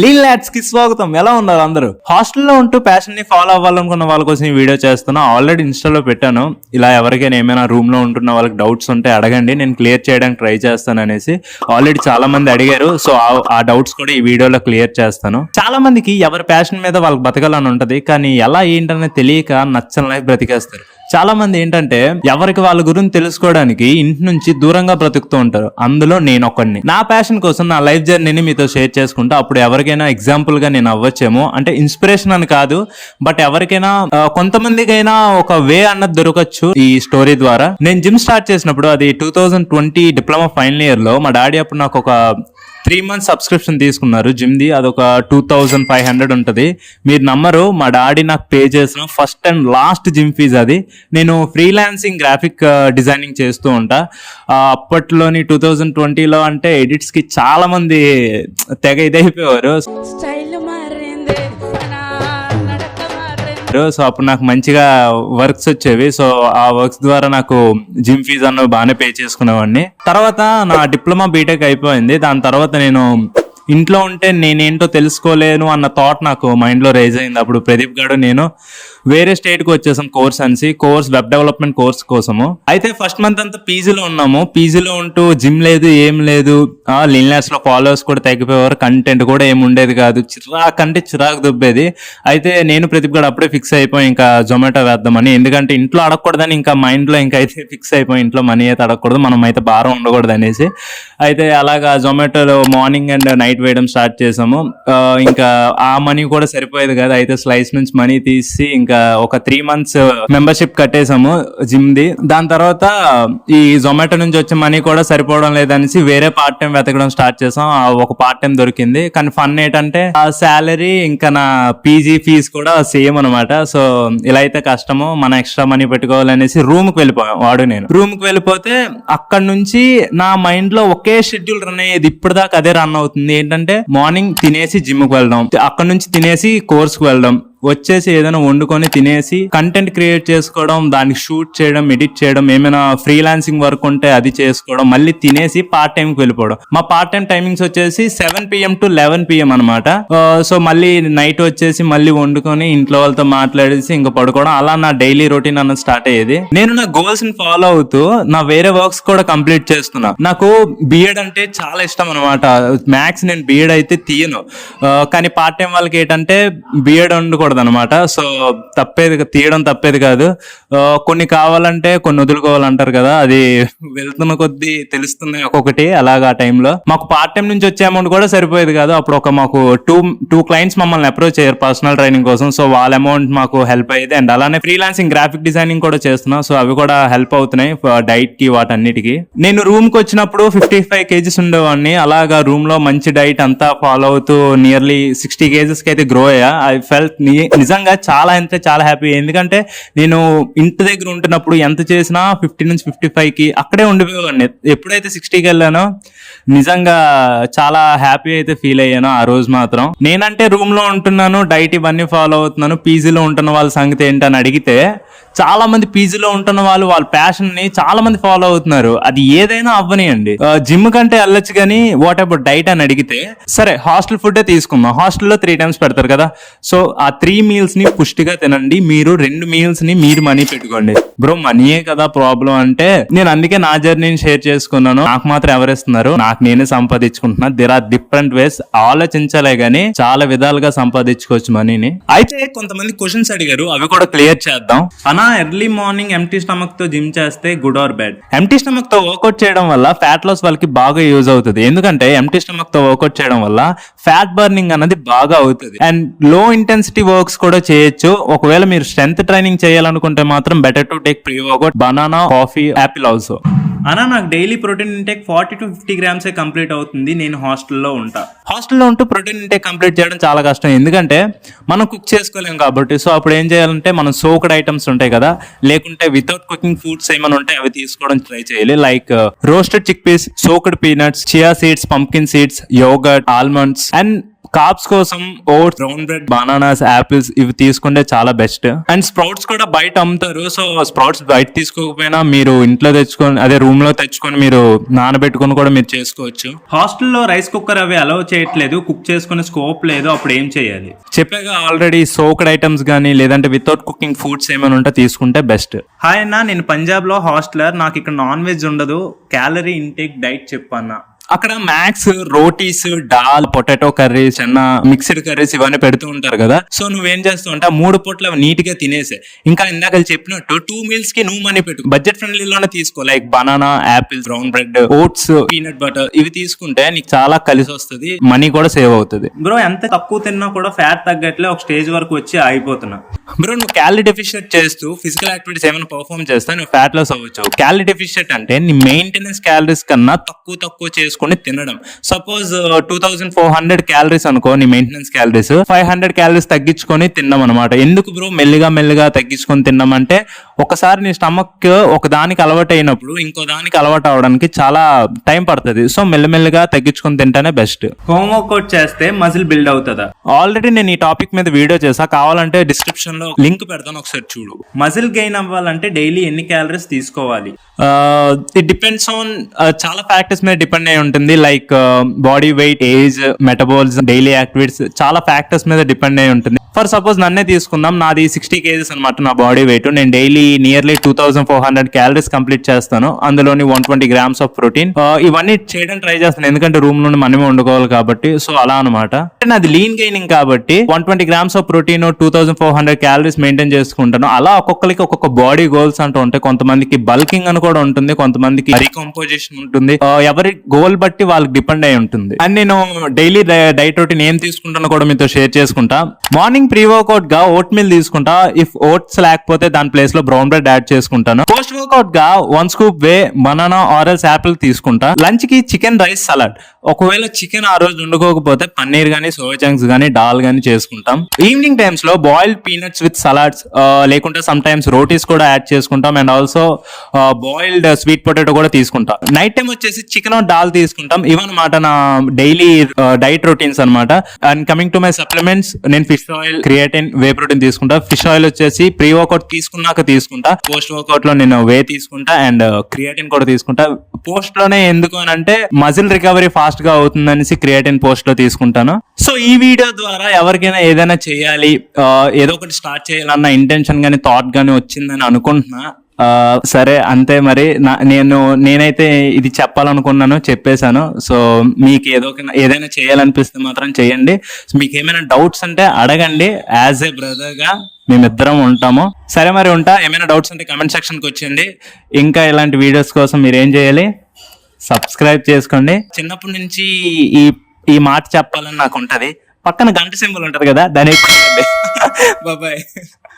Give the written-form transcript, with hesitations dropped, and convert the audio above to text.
Lean LADS కి స్వాగతం. ఎలా ఉన్నారు అందరూ? హాస్టల్లో ఉంటూ ప్యాషన్ ని ఫాలో అవ్వాలనుకున్న వాళ్ళ కోసం ఈ వీడియో చేస్తున్నా. ఆల్రెడీ ఇన్స్టాలో పెట్టాను. ఇలా ఎవరికైనా ఏమైనా రూమ్ లో ఉంటున్న వాళ్ళకి డౌట్స్ ఉంటే అడగండి, నేను క్లియర్ చేయడానికి ట్రై చేస్తాను అనేసి. ఆల్రెడీ చాలా మంది అడిగారు, సో ఆ డౌట్స్ కూడా ఈ వీడియోలో క్లియర్ చేస్తాను. చాలా మందికి ఎవరి ప్యాషన్ మీద వాళ్ళకి బతకాలని ఉంటది, కానీ ఎలా ఏంటనే తెలియక నచ్చని లైఫ్ బ్రతికేస్తారు. చాలా మంది ఏంటంటే ఎవరికి వాళ్ళ గురించి తెలుసుకోవడానికి ఇంటి నుంచి దూరంగా బ్రతుకుతూ ఉంటారు. అందులో నేను ఒకడిని. నా ప్యాషన్ కోసం నా లైఫ్ జర్నీని మీతో షేర్ చేసుకుంటా. అప్పుడు ఎవరికైనా ఎగ్జాంపుల్ గా నేను అవ్వచ్చేమో, అంటే ఇన్స్పిరేషన్ అని కాదు, బట్ ఎవరికైనా కొంతమందికైనా ఒక వే అన్నది దొరకచ్చు ఈ స్టోరీ ద్వారా. నేను జిమ్ స్టార్ట్ చేసినప్పుడు అది 2020 డిప్లొమా ఫైనల్ ఇయర్ లో మా డాడీ అప్పుడు నాకు ఒక 3 months సబ్స్క్రిప్షన్ తీసుకున్నారు జిమ్ది. అదొక 2500 ఉంటది. మీరు నమ్మరు, మా డాడీ నాకు పే చేసిన first and last gym fees అది. నేను ఫ్రీలాన్సింగ్ గ్రాఫిక్ డిజైనింగ్ చేస్తూ ఉంటా. అప్పట్లోని 2020లో అంటే ఎడిట్స్ కి చాలా మంది తెగ ఇదైపోయేవారు. సో అప్పుడు నాకు మంచిగా వర్క్స్ వచ్చేవి. సో ఆ వర్క్స్ ద్వారా నాకు జిమ్ ఫీజ్ అన్న బాగానే పే చేసుకునేవాడిని. తర్వాత నా డిప్లొమా బీటెక్ అయిపోయింది. దాని తర్వాత నేను ఇంట్లో ఉంటే నేనేంటో తెలుసుకోలేను అన్న థాట్ నాకు మైండ్ లో రైజ్ అయింది. అప్పుడు ప్రదీప్ గారు నేను వేరే స్టేట్ కి వచ్చేసాం కోర్స్ వెబ్ డెవలప్మెంట్ కోర్స్ కోసము. అయితే ఫస్ట్ మంత్ అంతా పీజీలో ఉన్నాము. పీజీలో ఉంటూ జిమ్ లేదు, ఏం లేదు. లీన్లాడ్స్ లో ఫాలోవర్స్ కూడా తగ్గిపోయేవారు, కంటెంట్ కూడా ఏమి ఉండేది కాదు. చిరాకు దుబ్బేది. అయితే నేను ప్రదీప్ గారు అప్పుడే ఫిక్స్ అయిపోయి ఇంకా జొమాటో వేద్దామని. ఎందుకంటే ఇంట్లో అడగకూడదని ఇంకా మైండ్ లో ఇంకా అయితే ఫిక్స్ అయిపోయి ఇంట్లో మనీ అయితే అడగకూడదు, మనం అయితే భారం ఉండకూడదు అనేసి. అయితే అలాగా జొమాటోలో మార్నింగ్ అండ్ నైట్ వేయడం స్టార్ట్ చేసాము. ఇంకా ఆ మనీ కూడా సరిపోయేది కదా. అయితే స్లైస్ నుంచి మనీ తీసి ఇంకా ఒక 3 months మెంబర్షిప్ కట్టేసాము జిమ్ ది. దాని తర్వాత ఈ జొమాటో నుంచి వచ్చే మనీ కూడా సరిపోవడం లేదనేసి వేరే పార్ట్ టైం వెతకడం స్టార్ట్ చేసాం. ఒక పార్ట్ టైం దొరికింది. కానీ ఫన్ ఏంటంటే ఆ శాలరీ ఇంకా నా పీజీ ఫీజు కూడా సేమ్ అనమాట. సో ఇలా అయితే కష్టము, మన ఎక్స్ట్రా మనీ పెట్టుకోవాలనేసి రూమ్ కి వెళ్ళిపోయాం. రూమ్ కి వెళ్ళిపోతే అక్కడ నుంచి నా మైండ్ లో ఒకే షెడ్యూల్ రన్ అయ్యేది. ఇప్పుడు దాకా అదే రన్ అవుతుంది. ఏంటంటే మార్నింగ్ తినేసి జిమ్ కి వెళ్ళడం, అక్కడ నుంచి తినేసి కోర్స్ కు వెళ్ళడం, వచ్చేసి ఏదైనా వండుకొని తినేసి కంటెంట్ క్రియేట్ చేసుకోవడం, దానికి షూట్ చేయడం, ఎడిట్ చేయడం, ఏమైనా ఫ్రీలాన్సింగ్ వర్క్ ఉంటే అది చేసుకోవడం, మళ్ళీ తినేసి పార్ట్ టైం కి వెళ్ళిపోవడం. మా పార్ట్ టైం టైమింగ్స్ వచ్చేసి 7 PM to 11 PM అనమాట. సో మళ్ళీ నైట్ వచ్చేసి మళ్ళీ వండుకొని ఇంట్లో వాళ్ళతో మాట్లాడేసి ఇంకా పడుకోవడం. అలా నా డైలీ రొటీన్ అన్నది స్టార్ట్ అయ్యేది. నేను నా గోల్స్ ని ఫాలో అవుతూ నా వేరే వర్క్స్ కూడా కంప్లీట్ చేస్తున్నా. నాకు బిఎడ్ అంటే చాలా ఇష్టం అనమాట. మ్యాథ్స్ నేను బిఎడ్ అయితే తీయను, కానీ పార్ట్ టైం వాళ్ళకి ఏంటంటే బిఎడ్ ఉండకూడదు అనమాట. సో తీయడం తప్పేది కాదు. కొన్ని కావాలంటే కొన్ని వదులుకోవాలంటారు కదా, అది వెళ్తున్న కొద్దీ తెలుస్తున్నాయి ఒక్కొక్కటి. అలాగా ఆ టైంలో మాకు పార్ట్ టైం నుంచి వచ్చే అమౌంట్ కూడా సరిపోయేది కాదు. అప్పుడు మాకు టూ క్లయింట్స్ మమ్మల్ని అప్రోచ్ అయ్యారు పర్సనల్ ట్రైనింగ్ కోసం. సో వాళ్ళ అమౌంట్ మాకు హెల్ప్ అయ్యేది. అండ్ అలానే ఫ్రీలాన్సింగ్ గ్రాఫిక్ డిజైనింగ్ కూడా చేస్తున్నా. సో అవి కూడా హెల్ప్ అవుతున్నాయి డైట్ కి, వాటన్నిటికి. నేను రూమ్ కి వచ్చినప్పుడు 55 kgs ఉండేవాడిని. అలాగా రూమ్ లో మంచి డైట్ అంతా ఫాలో అవుతూ నియర్లీ 60 kgs కి అయితే గ్రో అయ్యా. ఐ ఫెల్ట్ నిజంగా చాలా అంటే చాలా హ్యాపీ. ఎందుకంటే నేను ఇంటి దగ్గర ఉంటున్నప్పుడు ఎంత చేసినా 50 నుంచి 55 కి అక్కడే ఉండిపోయాను. ఎప్పుడైతే 60కి వెళ్ళానో నిజంగా చాలా హ్యాపీ అయితే ఫీల్ అయ్యాను ఆ రోజు మాత్రం. నేనంటే రూమ్ లో ఉంటున్నాను, డైట్ ఇవన్నీ ఫాలో అవుతున్నాను. పీజీలో ఉంటున్న వాళ్ళ సంగతి ఏంటని అడిగితే చాలా మంది పీజీలో ఉంటున్న వాళ్ళ ప్యాషన్ ని చాలా మంది ఫాలో అవుతున్నారు. అది ఏదైనా అవ్వనియండి. జిమ్ కంటే వెళ్ళొచ్చు కానీ వాట్ అబౌట్ డైట్ అని అడిగితే, సరే హాస్టల్ ఫుడ్ తీసుకుందాం. హాస్టల్లో 3 times పెడతారు కదా. సో ఆ 3 meals ని పుష్టిగా తినండి. మీరు 2 meals ని మీరు మనీ పెట్టుకోండి. బ్రో మనీయే కదా ప్రాబ్లం అంటే, నేను అందుకే నా జర్నీని షేర్ చేసుకున్నాను. నాకు మాత్రం ఎవరిస్తున్నారు, నాకు నేనే సంపాదించుకుంటున్నా. There are different ways. ఆలోచించాలే గానీ చాలా విధాలుగా సంపాదించుకోవచ్చు మనీని. అయితే కొంతమంది క్వశ్చన్స్ అడిగారు, అవి కూడా క్లియర్ చేద్దాం. ఎర్లీ మార్నింగ్ ఎంప్టీ స్టమక్ తో జిమ్ చేస్తే good or bad? Empty stomach తో వర్కౌట్ చేయడం వల్ల ఫ్యాట్ లాస్ వాళ్ళకి బాగా యూజ్ అవుతుంది. ఎందుకంటే ఎంప్టీ స్టమక్ తో వర్కౌట్ చేయడం వల్ల ఫ్యాట్ బర్నింగ్ అన్నది బాగా అవుతుంది. అండ్ లో ఇంటెన్సిటీ వర్క్స్ కూడా చేయొచ్చు. ఒకవేళ మీరు స్ట్రెంత్ ట్రైనింగ్ చేయాలనుకుంటే మాత్రం better to take pre workout, banana, coffee, apple also. నాకు daily protein intake 40 to 50 grams complete అవుతుంది. నేను హాస్టల్లో ఉంటూ ప్రోటీన్ ఇంటేక్ కంప్లీట్ చేయడం చాలా కష్టం. ఎందుకంటే మనం కుక్ చేసుకోలేం కాబట్టి. సో అప్పుడు ఏం చేయాలంటే మనం సోక్డ్ ఐటమ్స్ ఉంటాయి కదా, లేకుంటే వితౌట్ కుకింగ్ ఫుడ్స్ ఏమైనా ఉంటాయి అవి తీసుకోవడం ట్రై చేయాలి. Like roasted chickpeas, soaked peanuts, chia seeds, pumpkin seeds, yogurt, almonds and carbs కోసం oats, brown bread, bananas, apples ఇవి తీసుకుంటే చాలా బెస్ట్. అండ్ స్ప్రౌట్స్ కూడా బయట అమ్ముతారు. సో స్ప్రౌట్స్ బయట తీసుకోకపోయినా మీరు ఇంట్లో తెచ్చుకొని, అదే రూమ్ లో తెచ్చుకొని మీరు నానబెట్టుకొని కూడా మీరు చేసుకోవచ్చు. హాస్టల్లో రైస్ కుక్కర్ అవి అలౌ చేయట్లేదు, కుక్ చేసుకునే స్కోప్ లేదు. అప్పుడు ఏం చేయాలి? చెప్పాగా ఆల్రెడీ, సోక్డ్ ఐటమ్స్ కానీ లేదంటే వితౌట్ కుకింగ్ ఫుడ్స్ ఏమైనా ఉంటే తీసుకుంటే బెస్ట్. హాయ్ అన్న, నేను పంజాబ్ లో హాస్టలర్. నాకు ఇక్కడ నాన్ వెజ్ ఉండదు. క్యాలరీ ఇంటేక్ డైట్ చెప్పన్నా. అక్కడ max rotis, dal, potato curries, చిన్న మిక్స్డ్ కర్రీస్ ఇవన్నీ పెడుతూ ఉంటారు కదా. సో నువ్వేం చేస్తావు అంటే 3 పూట్ల నీట్ గా తినేసే. ఇంకా ఇందాక చెప్పినట్టు 2 మీల్స్ కి నువ్వు మనీ పెట్టు. బడ్జెట్ ఫ్రెండ్లీలోనే తీసుకో. Like banana, apple, brown bread, oats, peanut butter ఇవి తీసుకుంటే నీకు చాలా కలిసి వస్తుంది, మనీ కూడా సేవ్ అవుతుంది. బ్రో ఎంత తక్కువ తిన్నా కూడా ఫ్యాట్ తగ్గట్లే ఒక స్టేజ్ వరకు వచ్చి ఆగిపోతున్నా. బ్రో నువ్వు క్యాలరీ డెఫిషియట్ చేస్తూ ఫిజికల్ యాక్టివిటీస్ ఏమైనా పర్ఫార్మ్ చేస్తా నువ్వు ఫ్యాట్ లాస్ అవ్వచ్చు. క్యాలరీ డెఫిషియట్ అంటే నీ మెయింటెనెన్స్ క్యాలరీస్ కన్నా తక్కువ చేసుకుని తినడం. సపోజ్ 2400 క్యాలరీస్ అనుకో నీ మెయింటెనెన్స్ క్యాలరీస్, 500 క్యాలరీస్ తగ్గించుకొని తిన్నాం అనమాట. ఎందుకు బ్రో మెల్లిగా తగ్గించుకొని తిన్నాం అంటే, ఒకసారి నీ స్టమక్ ఒక దానికి అలవాటు అయినప్పుడు ఇంకో దానికి అలవాటు అవడానికి చాలా టైం పడుతుంది. సో మెల్లమెల్లిగా తగ్గించుకొని తింటేనే బెస్ట్. హోమ్ వర్కౌట్ చేస్తే మజిల్ బిల్డ్ అవుతుందా? ఆల్రెడీ నేను ఈ టాపిక్ మీద వీడియో చేసా, కావాలంటే డిస్క్రిప్షన్ లో లింక్ పెడతాను, ఒకసారి చూడు. మజిల్ గెయిన్ అవ్వాలంటే డైలీ ఎన్ని క్యాలరీస్ తీసుకోవాలి? ఇట్ డిపెండ్స్ ఆన్ చాలా ఫ్యాక్టర్స్ మీద డిపెండ్ అయి ఉంటుంది. Like body weight, age, metabolism, daily activities, చాలా ఫ్యాక్టర్స్ మీద డిపెండ్ అయి ఉంటుంది. ఫర్ సపోజ్ నన్నే తీసుకుందాం, నాది 60 kgs అనమాట నా బాడీ వెయిట్. నేను డైలీ నియర్లీ 2400 క్యాలరీస్ కంప్లీట్ చేస్తాను. అందులోని 120 grams ఆఫ్ ప్రోటీన్. ఇవన్నీ చేయడం ట్రై చేస్తాను, ఎందుకంటే రూమ్ నుండి మనమే వండుకోవాలి కాబట్టి. సో అలా అనమాట. నాది లీన్ గెయినింగ్ కాబట్టి 120 grams of protein, 2400 calories maintain చేసుకుంటాను. అలా ఒక్కొక్కరికి ఒక్కొక్క బాడీ గోల్స్ అంటూ ఉంటాయి. కొంతమందికి బల్కింగ్ అని కూడా ఉంటుంది, కొంతమందికి రీకంపోజిషన్ ఉంటుంది. ఎవరి గోల్ బట్టి వాళ్ళకి డిపెండ్ అయి ఉంటుంది. అండ్ నేను డైలీ డైట్ రొటీన్ ఏం తీసుకుంటానో కూడా మీతో షేర్ చేసుకుంటా. మార్నింగ్ ప్రీ వర్కౌట్ గా ఓట్ మీల్ తీసుకుంటా. ఇఫ్ ఓట్స్ లేకపోతే దాని ప్లేస్ లో బ్రౌన్ బ్రెడ్ యాడ్ చేసుకుంటాను. పోస్ట్ వర్కౌట్ గా 1 scoop వే, బనానా ఆరెల్స్ యాపిల్ తీసుకుంటా. లంచ్ కి చికెన్, రైస్, సలాడ్. ఒకవేళ చికెన్ ఆ రోజు వండుకోకపోతే పన్నీర్ గానీ, సోయా చంక్స్ గానీ, దాల్ గానీ చేసుకుంటాం. ఈవినింగ్ టైమ్స్ లో బాయిల్డ్ పీనట్స్ విత్ సలాడ్స్, లేకుంటే సమ్ టైమ్స్ రోటీస్ కూడా యాడ్ చేసుకుంటాం. And also boiled sweet potato కూడా తీసుకుంటాం. నైట్ టైం వచ్చేసి చికెన్, దాల్ తీసుకుంటాం. ఇవన్నమాట నా డైలీ డైట్ రొటీన్స్ అనమాట. And coming to my supplements, నేను fish oil, creatine, whey protein తీసుకుంటా. ఫిష్ ఆయిల్ వచ్చేసి ప్రీ వర్కౌట్ తీసుకున్నాక తీసుకుంటా. పోస్ట్ వర్కౌట్ లో నేను వే తీసుకుంటా అండ్ క్రియేటిన్ కూడా తీసుకుంటా. పోస్ట్ లోనే ఎందుకు అని అంటే మజిల్ రికవరీ ఫాస్ట్ గా అవుతుందనేసి క్రియేటిన్ పోస్ట్ లో తీసుకుంటాను. సో ఈ వీడియో ద్వారా ఎవరికైనా ఏదైనా చేయాలి, ఏదో ఒకటి స్టార్ట్ చేయాలన్న ఇంటెన్షన్ గానీ, థాట్ గానీ వచ్చిందని అనుకుంటున్నా. సరే అంతే మరి. నేనైతే ఇది చెప్పాలనుకున్నాను, చెప్పేశాను. సో మీకు ఏదైనా చేయాలనిపిస్తే మాత్రం చేయండి. మీకు ఏమైనా డౌట్స్ అంటే అడగండి. యాజ్ ఏ బ్రదర్ గా మేమిద్దరం ఉంటాము. సరే మరి ఉంటా. ఏమైనా డౌట్స్ అంటే కమెంట్ సెక్షన్ కి వచ్చేయండి. ఇంకా ఇలాంటి వీడియోస్ కోసం మీరు ఏం చేయాలి? సబ్స్క్రైబ్ చేసుకోండి. చిన్నప్పటి నుంచి ఈ మాట చెప్పాలని నాకు ఉంటది. పక్కన గంట సింబల్ ఉంటది కదా, దాన్ని బాయ్.